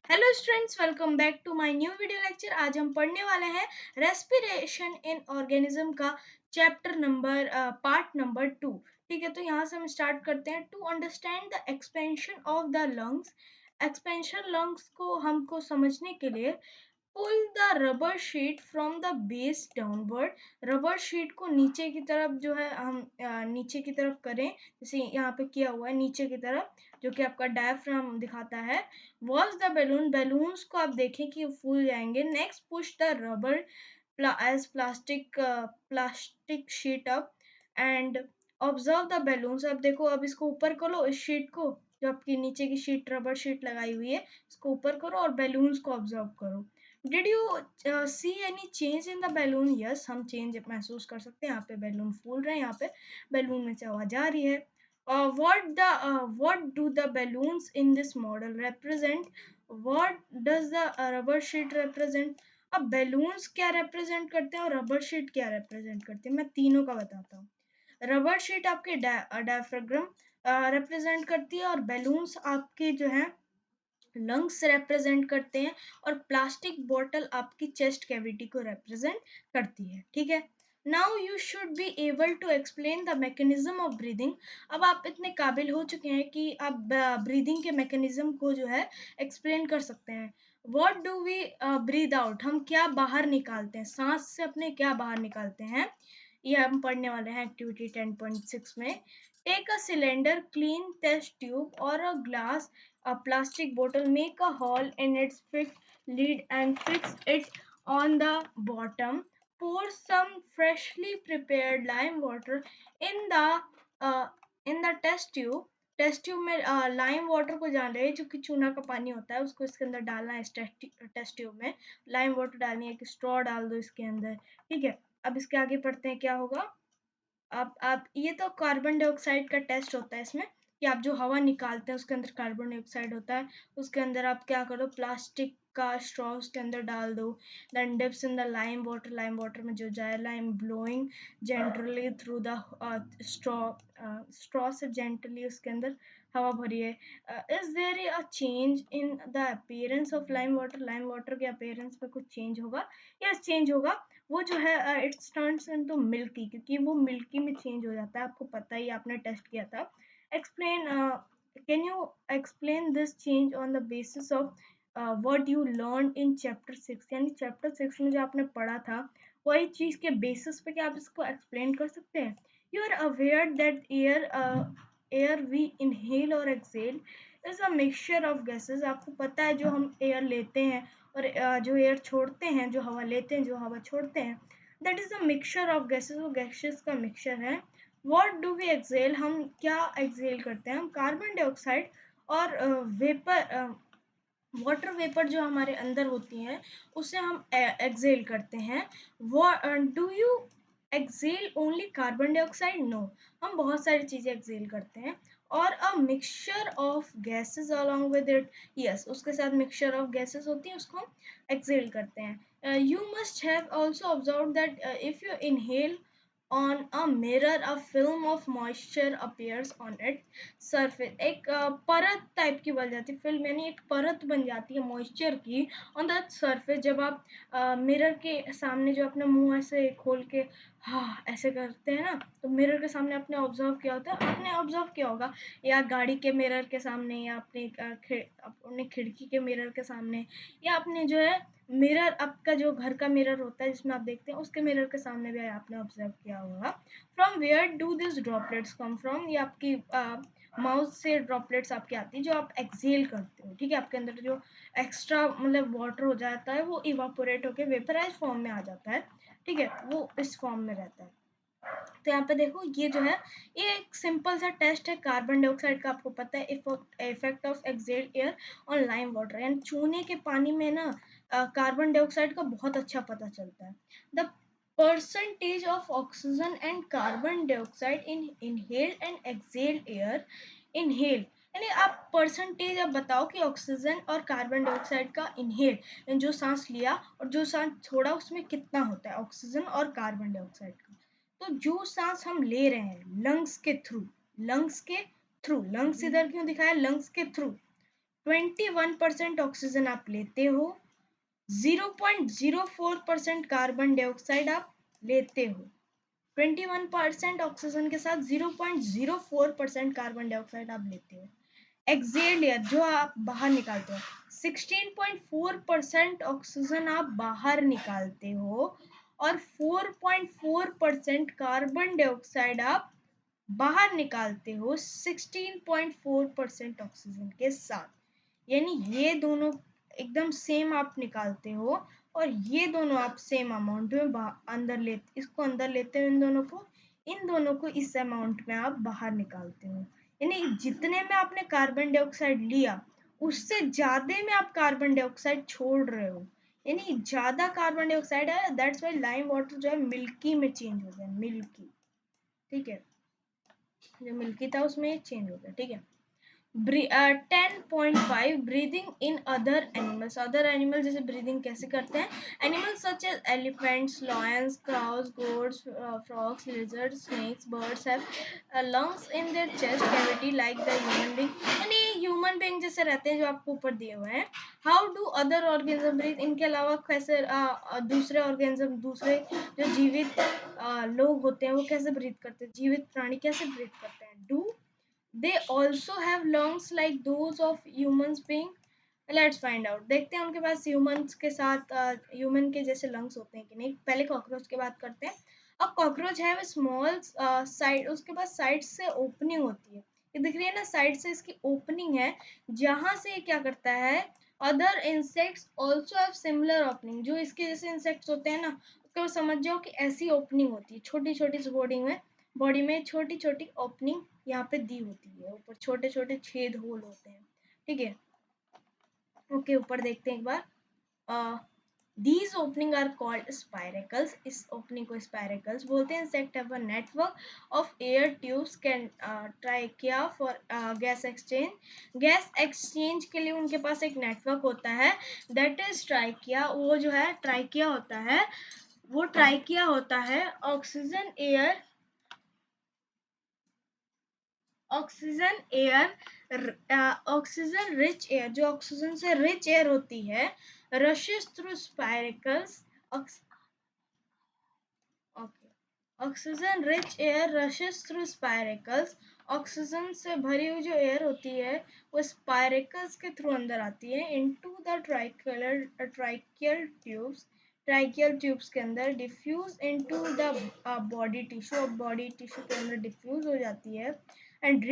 Hello students, welcome back to my new video lecture. आज हम पढ़ने वाले हैं रेस्पिरेशन इन ऑर्गेनिज्म का चैप्टर नंबर पार्ट नंबर 2। ठीक है, तो यहाँ से हम स्टार्ट करते हैं। To understand the expansion of the lungs, expansion lungs को हमको समझने के लिए pull the rubber sheet from the base downward. Rubber sheet को नीचे की तरफ जो है हम नीचे की तरफ करें, जैसे यहाँ पे किया हुआ है नीचे की तरफ, जो कि आपका डायफ्राम दिखाता है। वॉश द बैलून, बैलून्स को आप देखें कि फूल जाएंगे। Next push the rubber as plastic sheet up and observe the balloons। अब देखो, अब इसको ऊपर करो, इस शीट को, जो आपकी नीचे की शीट रबर शीट लगाई हुई है, इसको ऊपर करो और बैलून्स को ऑब्जर्व करो। Did you see any change in the balloon? Yes, हम चेंज महसूस कर सकते हैं। यहाँ पे बैलून फूल रहे हैं, यहाँ पे बैलून में से हवा जा रही है। What do the balloons in this model represent? What does the rubber sheet represent? अब बैलून्स क्या रिप्रेजेंट करते हैं और रबर शीट क्या रिप्रेजेंट करते हैं, मैं तीनों का बताता हूँ। रबर शीट आपके डायफ्राम रिप्रेजेंट करती है, और बैलून्स आपके जो है लंग्स रिप्रेजेंट करते हैं, और प्लास्टिक बॉटल आपकी चेस्ट कैविटी को रिप्रेजेंट करती है। ठीक है, now you should be able to explain the mechanism of breathing. अब आप इतने काबिल हो चुके हैं कि आप ब्रीदिंग के मैकेनिज्म को जो है एक्सप्लेन कर सकते हैं। What do we breathe out, हम क्या बाहर निकालते हैं, सांस से अपने क्या बाहर निकालते हैं, ये हम पढ़ने वाले हैं एक्टिविटी 10.6 में। Take a cylinder, clean test tube और a glass, a plastic bottle, make a hole in its fixed lid and fix it on the bottom. Pour some freshly prepared lime water in the uh, test tube। Test tube में lime water को जान रहे हैं, जो कि चूना का पानी होता है, उसको इसके अंदर डालना है। इस टेस्ट ट्यूब में लाइम वाटर डालनी है, एक स्ट्रॉ डाल दो इसके अंदर। ठीक है, अब इसके आगे पढ़ते हैं क्या होगा। आप ये तो कार्बन डाइऑक्साइड का टेस्ट होता है इसमें, कि आप जो हवा निकालते हैं उसके अंदर कार्बन डाइऑक्साइड होता है। उसके अंदर आप क्या करो, प्लास्टिक का स्ट्रॉ उसके अंदर डाल दो। Then dips in the lime water, lime water में जो जाए, lime blowing gently through the straw, straw से जेंटली उसके अंदर हवा भरी है। Is there a change in the appearance of lime water, lime water के अपीयरेंस में कुछ चेंज होगा? यस, चेंज होगा। वो जो है इट्स टर्न्स इनटू मिल्की, क्योंकि वो मिल्की में चेंज हो जाता है, आपको पता ही, आपने टेस्ट किया था। Explain, can you explain this change on the basis of what you learn in chapter 6, यानी चैप्टर 6 में जो आपने पढ़ा था, वही चीज़ के बेसिस पे क्या आप इसको एक्सप्लेन कर सकते हैं? You are aware that air we inhale और exhale is a mixture of gases. आपको पता है, जो हम एयर लेते हैं और जो एयर छोड़ते हैं, जो हवा लेते हैं, जो हवा छोड़ते हैं, that is a mixture of gases, वो गैसेस का मिक्सचर है। व्हाट डू वी एक्सेल, हम क्या एक्सेल करते हैं? हम कार्बन डाइऑक्साइड और वेपर, वाटर वेपर जो हमारे अंदर होती हैं, उसे हम एक्सेल करते हैं। वो do you exhale only carbon dioxide? No, हम बहुत सारी चीज़ें एक्सेल करते हैं, और a mixture of gases along with it. Yes, उसके साथ मिक्सचर ऑफ गैसेस होती है, उसको हम एक्सेल करते हैं। You must have also observe that if you inhale on a mirror, a film of moisture appears on its surface। एक परत टाइप की बन जाती है, फिल्म यानी एक परत बन जाती है मॉइस्चर की ऑन द सरफेस। जब आप मिरर के सामने जो अपना मुंह ऐसे खोल के हाँ ऐसे करते हैं ना, तो मिरर के सामने आपने ऑब्जर्व किया होता है, आपने ऑब्जर्व किया होगा, या गाड़ी के मिरर के सामने, या अपने खिड़की के मिरर के सामने, या अपने जो है मिरर, आपका जो घर का मिरर होता है जिसमें आप देखते हैं, उसके मिरर के सामने भी आपने ऑब्जर्व किया होगा। From where do this droplets come from, ये आपकी माउथ से ड्रॉपलेट्स आपकी आती है, जो आप एक्सेल करते हो। ठीक है, आपके अंदर जो एक्स्ट्रा मतलब वाटर हो जाता है, वो इवापोरेट होकर वेपराइज फॉर्म में आ जाता है। ठीक है, वो इस फॉर्म में रहता है। तो यहाँ पे देखो, ये जो है, ये एक सिंपल सा टेस्ट है कार्बन डाइऑक्साइड का। आपको पता है effect of excelled air on lime water, यानी चूने के पानी में ना कार्बन डाइऑक्साइड का बहुत अच्छा पता चलता है। The percentage of oxygen and carbon dioxide in inhaled and excelled air. Inhale यानी आप परसेंटेज आप बताओ कि ऑक्सीजन और कार्बन डाइऑक्साइड का इनहेल, जो सांस लिया और जो सांस छोड़ा, उसमें कितना होता है ऑक्सीजन और कार्बन डाइऑक्साइड का। तो जो सांस हम ले रहे हैं लंग्स के थ्रू, लंग्स के थ्रू, लंग्स इधर क्यों दिखाया, लंग्स के थ्रू, 21% ऑक्सीजन आप लेते हो, 0.04% कार्बन डाइऑक्साइड आप लेते हो। 21% ऑक्सीजन के साथ 0.04% कार्बन डाइऑक्साइड आप लेते हो। एक्सेल एयर जो आप बाहर निकालते हो, 16.4% ऑक्सीजन आप बाहर निकालते हो और 4.4% कार्बन डाइऑक्साइड आप बाहर निकालते हो 16.4% ऑक्सीजन के साथ। यानी ये दोनों एकदम सेम आप निकालते हो और ये दोनों आप सेम अमाउंट में अंदर लेते, इसको अंदर लेते हो, इन दोनों को इस अमाउंट में आप बाहर निकालते हो। यानी जितने में आपने कार्बन डाइऑक्साइड लिया उससे ज्यादा में आप कार्बन डाइऑक्साइड छोड़ रहे हो। यानी ज्यादा कार्बन डाइऑक्साइड है, दैट्स व्हाई लाइम वाटर जो है मिल्की में चेंज हो गया, मिल्की। ठीक है, जो मिल्की था उसमें चेंज हो गया। ठीक है, 10.5 breathing in other animals. Other animal जैसे ब्रीदिंग कैसे करते हैं? Animals such as elephants, lions, crows, goats, frogs, lizard, snakes, birds have lungs in their chest cavity like the human being. यानी ह्यूमन बीइंग जैसे रहते हैं जो आपको ऊपर दिए हुए हैं। How do other organism breathe? इनके अलावा कैसे दूसरे ऑर्गेनिज्म, दूसरे जो जीवित लोग होते हैं वो कैसे ब्रीथ करते हैं, जीवित प्राणी कैसे ब्रीथ करते हैं? Do they also have lungs like those of humans being? Let's find out। देखते हैं उनके पास ह्यूमंस के साथ ह्यूमन के जैसे लंग्स होते हैं कि नहीं। पहले कॉकरोच की बात करते हैं। अब कॉकरोच है स्मॉल साइड, उसके पास साइड से ओपनिंग होती है, ये दिख रही है ना, साइड से इसकी ओपनिंग है जहां से ये क्या करता है। Other insects also have similar opening. जो इसके जैसे इंसेक्ट्स होते हैं ना, उसको समझ जाओ कि ऐसी ओपनिंग होती है छोटी छोटी सी बॉडी में छोटी छोटी ओपनिंग यहाँ पे दी होती है, ऊपर छोटे छोटे छेद होल होते हैं। ठीक है, ओके, ऊपर देखते हैं एक बार। These opening are called spiracles। इस ओपनिंग को spiracles बोलते हैं। Insect have a network of air tubes can trachea for gas exchange। Gas exchange के लिए उनके पास एक नेटवर्क होता है, that is trachea। वो जो है ट्राइकिया होता है, वो ट्राइकिया होता है oxygen air, oxygen rich air, जो ऑक्सीजन से रिच एयर होती है, rushes through spiracles. Oxygen rich air rushes through spiracles. Oxygen से भरी हुई जो एयर होती है वो स्पाइरकल्स के थ्रू अंदर आती है into the tracheal tubes. Tracheal tubes के अंदर diffuse into the body tissue, body tissue के अंदर डिफ्यूज हो जाती है and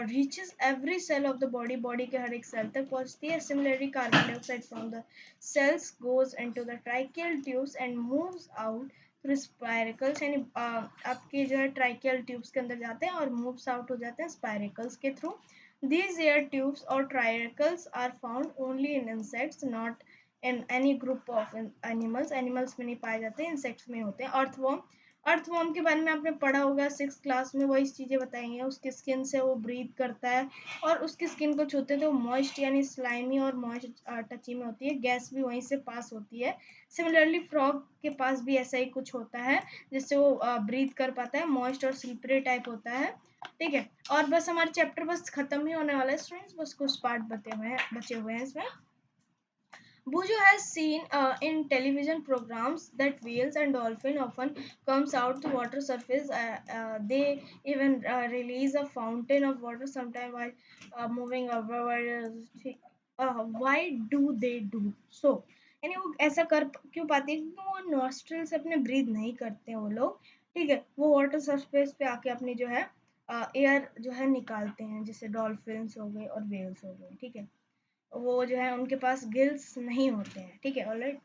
reaches every cell of the body के हर एक सेल तक पहुंचती है। Similarly, carbon dioxide from the cells goes into the tracheal tubes and moves out through spiracles। यानी आपके जो है ट्राइकियल ट्यूब्स के अंदर जाते हैं और मूव्स आउट हो जाते हैं स्पाइरकल्स के through. These air tubes or tracheids are found only in insects, not in any group of animals। Animals में नहीं पाए जाते, इंसेक्ट्स में होते हैं। अर्थवर्म, अर्थवर्म के बारे में आपने पढ़ा होगा 6th क्लास में, वही चीज़ें बताई हैं। उसकी स्किन से वो ब्रीथ करता है और उसकी स्किन को छूते तो मॉइस्ट यानी स्लाइमी और मॉइस्ट टची में होती है, गैस भी वहीं से पास होती है। सिमिलरली फ्रॉग के पास भी ऐसा ही कुछ होता है जिससे वो ब्रीथ कर पाता है, मॉइस्ट और स्लिपरी टाइप होता है। ठीक है, और बस हमारे चैप्टर बस खत्म ही होने वाला है स्टूडेंट्स, बस कुछ पार्ट बचे हुए हैं इसमें। Bujo has seen in television programs that whales and dolphins often comes out to water surface. They even release a fountain of water sometime while moving over। Why do they do so? यानी वो ऐसा कर क्यों पाते हैं? क्योंकि वो nostril से अपने ब्रीथ नहीं करते हैं वो लोग। ठीक है, वो वाटर सरफेस पे आके अपनी जो है एयर जो है निकालते हैं, जैसे डॉल्फिन्स हो गए और वेल्स हो गए। ठीक है, वो जो है उनके पास गिल्स नहीं होते हैं। ठीक है, ऑलराइट,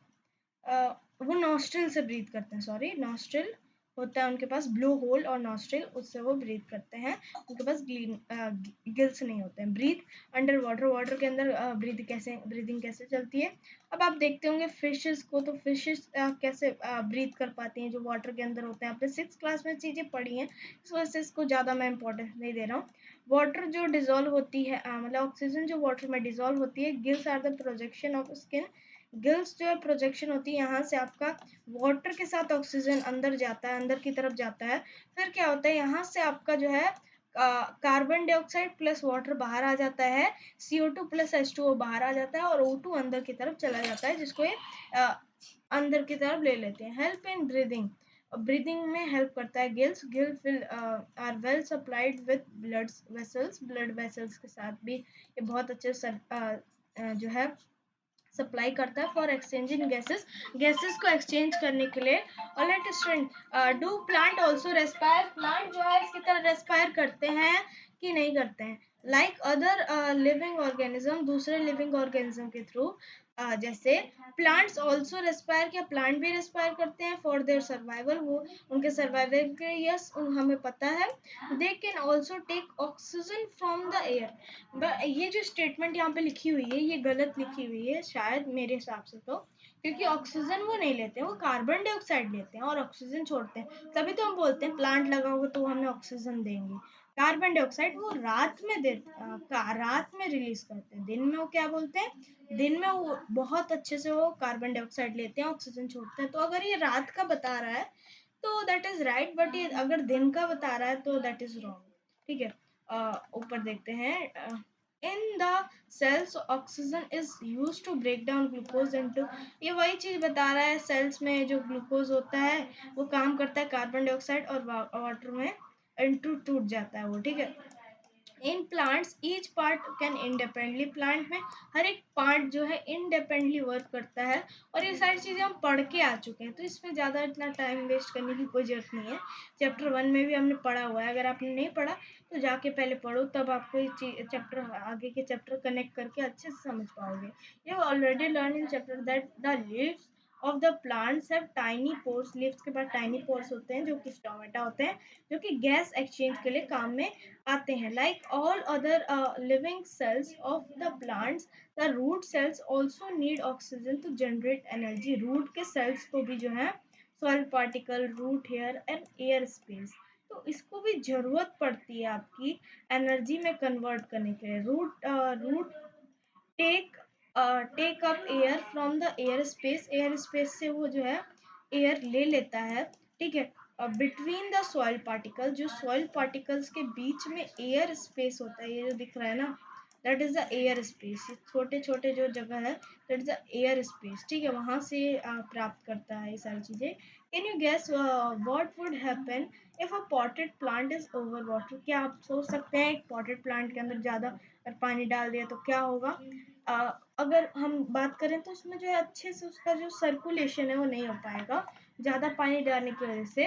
वो नॉस्ट्रिल से ब्रीथ करते हैं, सॉरी, नॉस्ट्रिल होता है उनके पास, ब्लो होल और नॉस्ट्रिल, उससे वो ब्रीथ करते हैं। उनके पास गिल्स नहीं होते हैं। ब्रीथ अंडर वाटर, वाटर के अंदर ब्रीदिंग कैसे चलती है? अब आप देखते होंगे फिशेस को, तो फिशेस कैसे ब्रीथ कर पाती हैं जो वाटर के अंदर होते हैं। आपने 6th क्लास में चीज़ें पढ़ी हैं, इस वजह से इसको ज़्यादा मैं इंपॉर्टेंस नहीं दे रहा हूँ। वाटर जो डिजोल्व होती है, मतलब ऑक्सीजन जो वाटर में डिजोल्व होती है, gills are the projection of skin. Gills जो है प्रोजेक्शन होती है, यहाँ से आपका वाटर के साथ ऑक्सीजन अंदर जाता है, अंदर की तरफ जाता है। फिर क्या होता है, यहाँ से आपका जो है कार्बन डाइऑक्साइड प्लस वाटर बाहर आ जाता है, CO2 प्लस H2O बाहर आ जाता है और O2 अंदर की तरफ चला जाता है, जिसको ये अंदर की तरफ ले लेते हैं। हेल्प इन ब्रीदिंग, ब्रीदिंग में हेल्प करता है gills. Gill are well supplied with blood vessels, blood vessels के साथ भी ये बहुत अच्छे जो है सप्लाई करता है फॉर एक्सचेंजिंग गैसेस, गैसेस को एक्सचेंज करने के लिए। Alright student, do plant also respire, plant जो है इसकी तरह रेस्पायर करते हैं कि नहीं करते हैं? लाइक अदर लिविंग ऑर्गेनिज्म, दूसरे लिविंग ऑर्गेनिज्म के थ्रू, जैसे प्लांट्स ऑल्सो रेस्पायर, क्या प्लांट भी रेस्पायर करते हैं फॉर देयर सर्वाइवल, वो उनके सर्वाइवल के? यस, हमें पता है। They can also take oxygen from the air. ये जो स्टेटमेंट यहाँ पे लिखी हुई है ये गलत लिखी हुई है शायद मेरे हिसाब से, तो क्योंकि ऑक्सीजन वो नहीं लेते हैं, वो कार्बन डाइऑक्साइड लेते हैं और ऑक्सीजन छोड़ते हैं। तभी तो हम बोलते हैं प्लांट लगाओगे तो हमें ऑक्सीजन देंगे। कार्बन डाइऑक्साइड वो रात में रिलीज करते हैं, दिन में वो क्या बोलते हैं, दिन में वो बहुत अच्छे से वो कार्बन डाइऑक्साइड लेते हैं, ऑक्सीजन छोड़ते हैं। तो अगर ये रात का बता रहा है तो दैट इज राइट, बट ये अगर दिन का बता रहा है तो दैट इज रॉन्ग। ठीक है, ऊपर देखते हैं। In the cells oxygen is use to break down glucose into, ये वही चीज बता रहा है, सेल्स में जो ग्लूकोज होता है वो काम करता है कार्बन डाइऑक्साइड और वाटर में इनटू टूट जाता है वो। ठीक है, in plants each part can independently, plant में हर एक पार्ट जो है इंडिपेंडेंटली वर्क करता है। और ये सारी चीज़ें हम पढ़ के आ चुके हैं तो इसमें ज़्यादा इतना टाइम वेस्ट करने की कोई जरूरत नहीं है। चैप्टर 1 में भी हमने पढ़ा हुआ है, अगर आपने नहीं पढ़ा तो जाके पहले पढ़ो, तब आपको ये चैप्टर, आगे के चैप्टर कनेक्ट करके अच्छे से समझ पाओगे। You already learn in chapter that the leaves of the plants have tiny pores, leaves के पास टाइनी पोर्स होते हैं जो कि स्टोमेटा होते हैं, जो कि गैस एक्सचेंज के लिए काम में आते हैं। Like all other living cells of the plants, the root cells also need oxygen to generate energy, root के सेल्स को भी जो है soil particle, root hair and air space, तो इसको भी जरूरत पड़ती है आपकी एनर्जी में कन्वर्ट करने के लिए। Root take take up air from the air space, air space से वो जो है एयर ले लेता है। ठीक है, बिटवीन द सॉइल पार्टिकल, जो सॉइल पार्टिकल्स के बीच में एयर स्पेस होता है, ये जो दिख रहा है ना, that is the air space, छोटे छोटे जो जगह है that is the air space. ठीक है, वहां से प्राप्त करता है ये सारी चीजें। Can you guess what would happen if a potted plant is over water, क्या आप सोच सकते हैं एक पॉटेड प्लांट के अंदर ज्यादा अगर पानी डाल दिया तो क्या होगा? अगर हम बात करें तो उसमें जो है अच्छे से उसका जो सर्कुलेशन है वो नहीं हो पाएगा ज़्यादा पानी डालने की वजह से,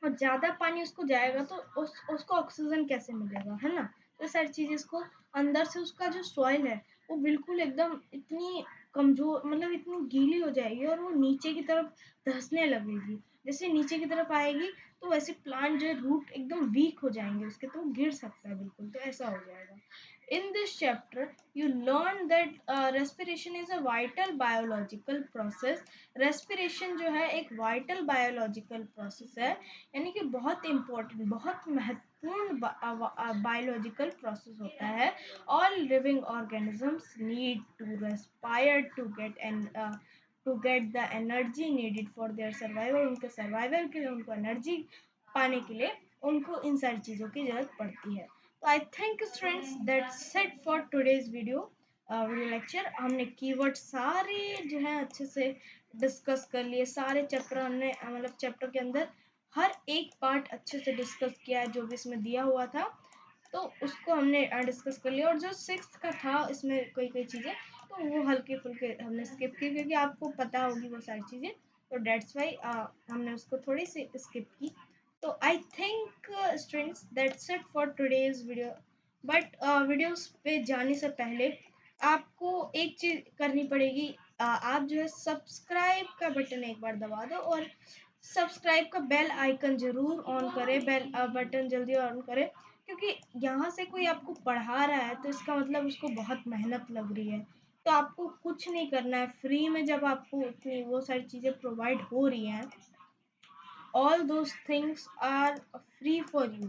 और ज़्यादा पानी उसको जाएगा तो उसको ऑक्सीजन कैसे मिलेगा, है ना? तो सारी चीज़ें इसको अंदर से उसका जो सॉइल है वो बिल्कुल एकदम इतनी कमजोर, मतलब इतनी गीली हो जाएगी और वो नीचे की तरफ धंसने लगेगी। जैसे नीचे की तरफ आएगी तो वैसे प्लांट जो है रूट एकदम वीक हो जाएंगे उसके, तो वो गिर सकता है बिल्कुल, तो ऐसा हो जाएगा। In this chapter, you learn that respiration is a vital biological process. Respiration जो है एक vital biological process है, यानी कि बहुत important, बहुत महत्वपूर्ण biological process होता है। All living organisms need to respire to get the energy needed for their survival. उनके survival के लिए, उनको energy पाने के लिए उनको इन सारी चीज़ों की ज़रूरत पड़ती है। तो I think students that's it for today's video lecture. हमने कीवर्ड सारे जो है अच्छे से डिस्कस कर लिए, सारे चैप्टर हमने मतलब चैप्टर के अंदर हर एक पार्ट अच्छे से डिस्कस किया है जो भी इसमें दिया हुआ था, तो उसको हमने डिस्कस कर लिया। और जो 6th का था इसमें कोई कोई चीज़ें तो वो हल्के फुल्के हमने स्किप की क्योंकि आपको पता होगी वो सारी चीज़ें, तो डेट्स वाई हमने उसको थोड़ी सी स्किप की। तो I think students that's it for today's video. But videos पे जाने से पहले आपको एक चीज़ करनी पड़ेगी, आप जो है सब्सक्राइब का बटन एक बार दबा दो और सब्सक्राइब का बेल आइकन जरूर ऑन करें, बेल बटन जल्दी ऑन करें, क्योंकि यहाँ से कोई आपको पढ़ा रहा है तो इसका मतलब उसको बहुत मेहनत लग रही है। तो आपको कुछ नहीं करना है, फ्री में जब आपको इतनी वो सारी चीज़ें प्रोवाइड हो रही हैं, all those things are free for you,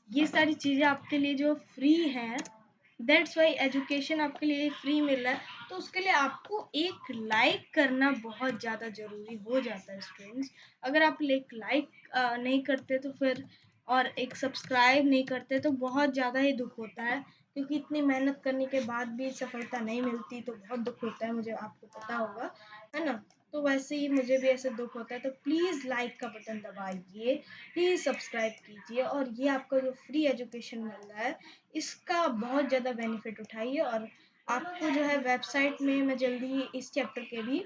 ये सारी चीज़ें आपके लिए जो फ्री हैं, दैट्स वाई एजुकेशन आपके लिए फ्री मिल रहा है, तो उसके लिए आपको एक लाइक करना बहुत ज़्यादा ज़रूरी हो जाता है स्टूडेंट्स। अगर आप एक लाइक नहीं करते तो फिर और एक सब्सक्राइब नहीं करते तो बहुत ज़्यादा ही दुख होता है, क्योंकि इतनी मेहनत करने के बाद भी सफलता नहीं मिलती तो बहुत दुख होता है, मुझे आपको पता होगा, है ना? तो वैसे ही मुझे भी ऐसे दुख होता है, तो प्लीज़ लाइक का बटन दबाइए, प्लीज़ सब्सक्राइब कीजिए और ये आपका जो फ्री एजुकेशन मिल रहा है, इसका बहुत ज़्यादा बेनिफिट उठाइए। और आपको जो है वेबसाइट में मैं जल्दी ही इस चैप्टर के भी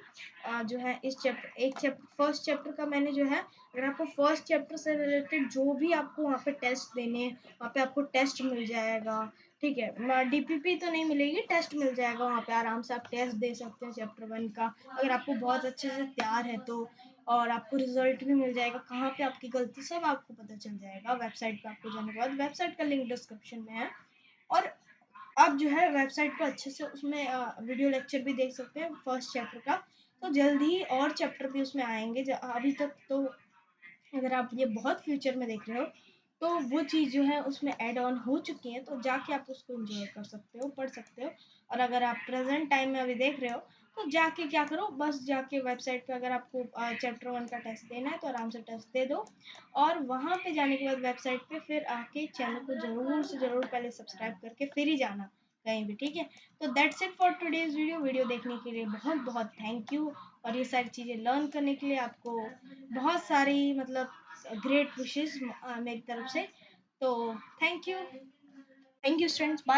जो है इस चैप्टर एक चैप्टर फर्स्ट चैप्टर का मैंने जो है, अगर आपको फर्स्ट चैप्टर से रिलेटेड जो भी आपको वहाँ पे टेस्ट देने हैं, वहाँ पे आपको टेस्ट मिल जाएगा, ठीक है? डीपीपी तो नहीं मिलेगी, टेस्ट मिल जाएगा वहाँ पे, आराम से आप टेस्ट दे सकते हैं चैप्टर 1 का, अगर आपको बहुत अच्छे से तैयार है तो। और आपको रिजल्ट भी मिल जाएगा, कहाँ पे आपकी गलती सब आपको पता चल जाएगा वेबसाइट पे आपको जाने के बाद। वेबसाइट का लिंक डिस्क्रिप्शन में है। और आप जो है वेबसाइट पे अच्छे से उसमें वीडियो लेक्चर भी देख सकते हैं फर्स्ट चैप्टर का। तो जल्द ही और चैप्टर भी उसमें आएंगे, अभी तक तो अगर आप ये बहुत फ्यूचर में देख रहे हो तो वो चीज़ जो है उसमें ऐड ऑन हो चुकी है, तो जाके आप उसको एंजॉय कर सकते हो, पढ़ सकते हो। और अगर आप प्रेजेंट टाइम में अभी देख रहे हो तो जाके क्या करो, बस जाके वेबसाइट पे अगर आपको चैप्टर 1 का टेस्ट देना है तो आराम से टेस्ट दे दो। और वहाँ पे जाने के बाद वेबसाइट पे फिर आके चैनल को ज़रूर से ज़रूर पहले सब्सक्राइब करके फिर ही जाना कहीं भी, ठीक है? तो that's it for today's video. Video देखने के लिए बहुत बहुत थैंक यू। और ये सारी चीज़ें लर्न करने के लिए आपको बहुत सारी मतलब ग्रेट विशेस मेरी तरफ से। तो थैंक यू स्टूडेंट्स, बाय।